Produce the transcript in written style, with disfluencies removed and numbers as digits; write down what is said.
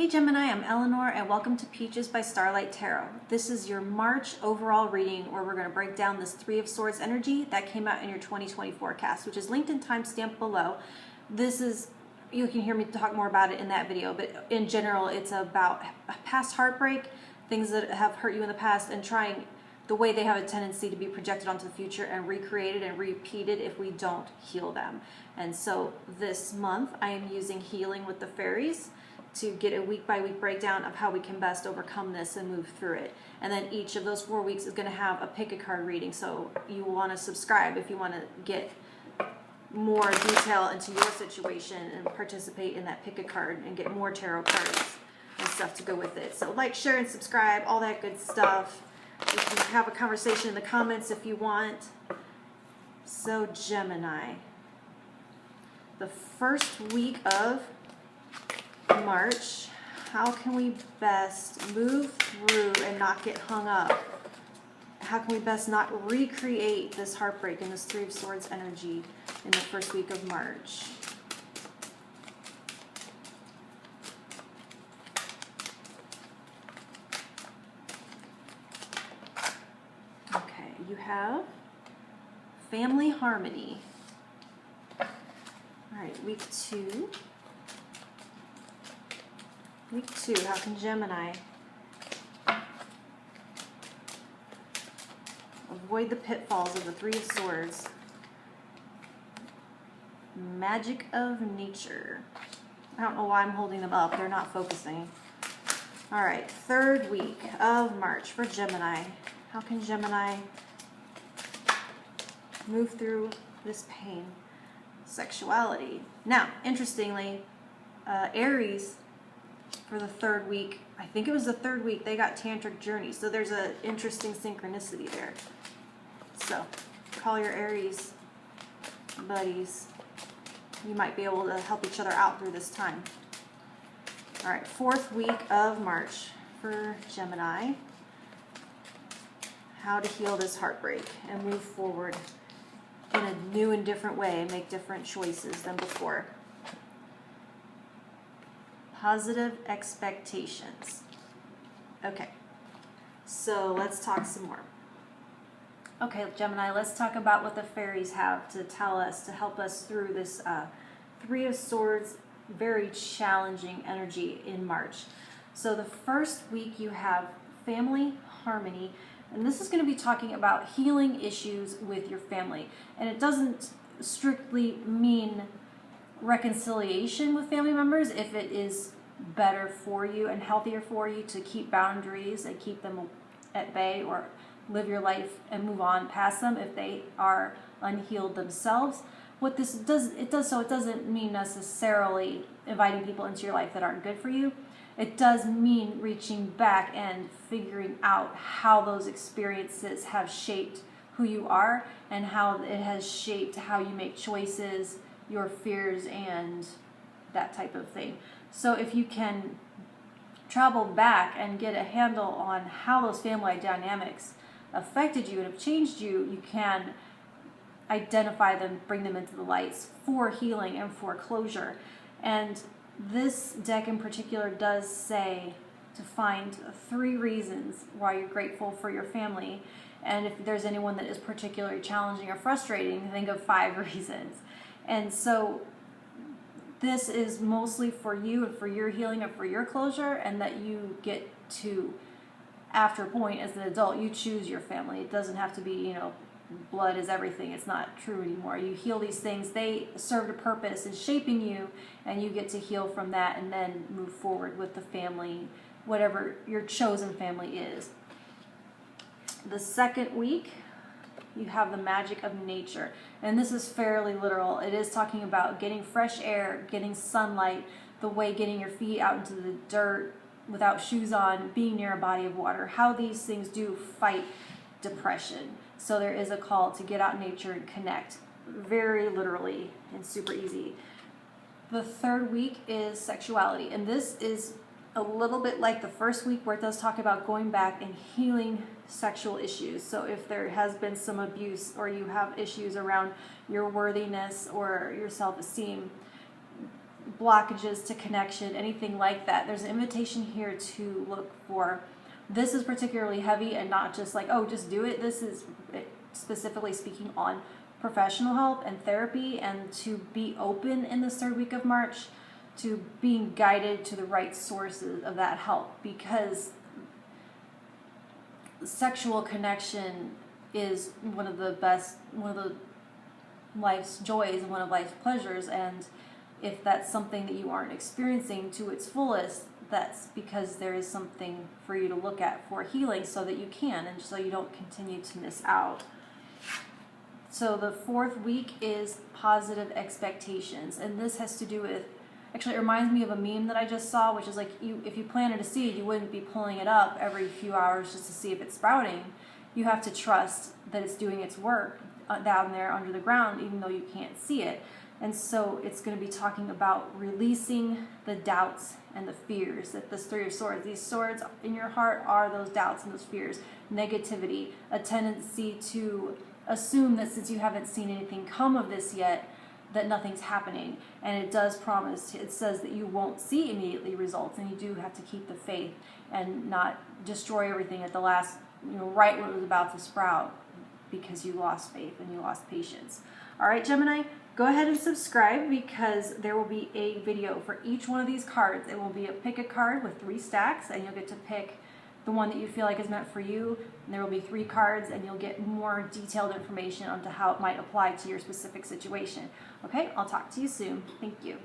Hey Gemini, I'm Eleanor and welcome to Peaches by Starlight Tarot. This is your March overall reading where we're going to break down this Three of Swords energy that came out in your 2020 forecast, which is linked and timestamped below. This is, you can hear me talk more about it in that video, but in general it's about past heartbreak, things that have hurt you in the past, and trying the way they have a tendency to be projected onto the future and recreated and repeated if we don't heal them. And so this month I am using Healing with the Fairies to get a week-by-week breakdown of how we can best overcome this and move through it. And then each of those 4 weeks is going to have a pick a card reading, so you want to subscribe if you want to get more detail into your situation and participate in that pick a card and get more tarot cards and stuff to go with it. So like, share, and subscribe, all that good stuff. We can have a conversation in the comments if you want. So Gemini, the first week of March, how can we best move through and not get hung up? How can we best not recreate this heartbreak and this Three of Swords energy in the first week of March? Okay, you have family harmony. All right, week 2. Week 2, how can Gemini avoid the pitfalls of the Three of Swords? Magic of nature. I don't know why I'm holding them up. They're not focusing. All right, third week of March for Gemini. How can Gemini move through this pain? Sexuality. Now, interestingly, Aries, for the third week, I think it was the third week, they got Tantric Journey. So there's an interesting synchronicity there. So call your Aries buddies. You might be able to help each other out through this time. All right, fourth week of March for Gemini. How to heal this heartbreak and move forward in a new and different way, make different choices than before. Positive expectations. Okay, so let's talk some more. Okay, Gemini, let's talk about what the fairies have to tell us to help us through this Three of Swords, very challenging energy in March. So the first week you have family harmony, and this is going to be talking about healing issues with your family. And it doesn't strictly mean reconciliation with family members if it is better for you and healthier for you to keep boundaries and keep them at bay, or live your life and move on past them if they are unhealed themselves. What this does, it doesn't mean necessarily inviting people into your life that aren't good for you. It does mean reaching back and figuring out how those experiences have shaped who you are and how it has shaped how you make choices, your fears, and that type of thing. So if you can travel back and get a handle on how those family dynamics affected you and have changed you, you can identify them, bring them into the lights for healing and for closure. And this deck in particular does say to find 3 reasons why you're grateful for your family. And if there's anyone that is particularly challenging or frustrating, think of 5 reasons. And so this is mostly for you and for your healing and for your closure, and that you get to, after a point as an adult, you choose your family. It doesn't have to be, you know, blood is everything. It's not true anymore. You heal these things. They served a purpose in shaping you, and you get to heal from that and then move forward with the family, whatever your chosen family is. The second week, you have the magic of nature. And this is fairly literal. It is talking about getting fresh air, getting sunlight, the way getting your feet out into the dirt without shoes on, being near a body of water, how these things do fight depression. So there is a call to get out in nature and connect, very literally and super easy. The third week is sexuality, and this is a little bit like the first week, where it does talk about going back and healing sexual issues. So if there has been some abuse, or you have issues around your worthiness or your self-esteem, blockages to connection, anything like that. There's an invitation here to look for. This is particularly heavy and not just like, oh, just do it. This is specifically speaking on professional help and therapy, and to be open in this third week of March to being guided to the right sources of that help, because sexual connection is one of the life's joys and one of life's pleasures, and if that's something that you aren't experiencing to its fullest, that's because there is something for you to look at for healing so that you can, and so you don't continue to miss out. So the fourth week is positive expectations, and this has to do with, actually it reminds me of a meme that I just saw, which is like, if you planted a seed, you wouldn't be pulling it up every few hours just to see if it's sprouting. You have to trust that it's doing its work down there under the ground, even though you can't see it. And so it's going to be talking about releasing the doubts and the fears. That this Three of Swords, these swords in your heart are those doubts and those fears, negativity, a tendency to assume that since you haven't seen anything come of this yet, that nothing's happening. And it does promise, it says that you won't see immediately results, and you do have to keep the faith and not destroy everything at the last, right when it was about to sprout, because you lost faith and you lost patience. All right, Gemini, go ahead and subscribe, because there will be a video for each one of these cards. It will be a pick a card with 3 stacks, and you'll get to pick the one that you feel like is meant for you. And there will be 3 cards, and you'll get more detailed information onto how it might apply to your specific situation. Okay, I'll talk to you soon. Thank you.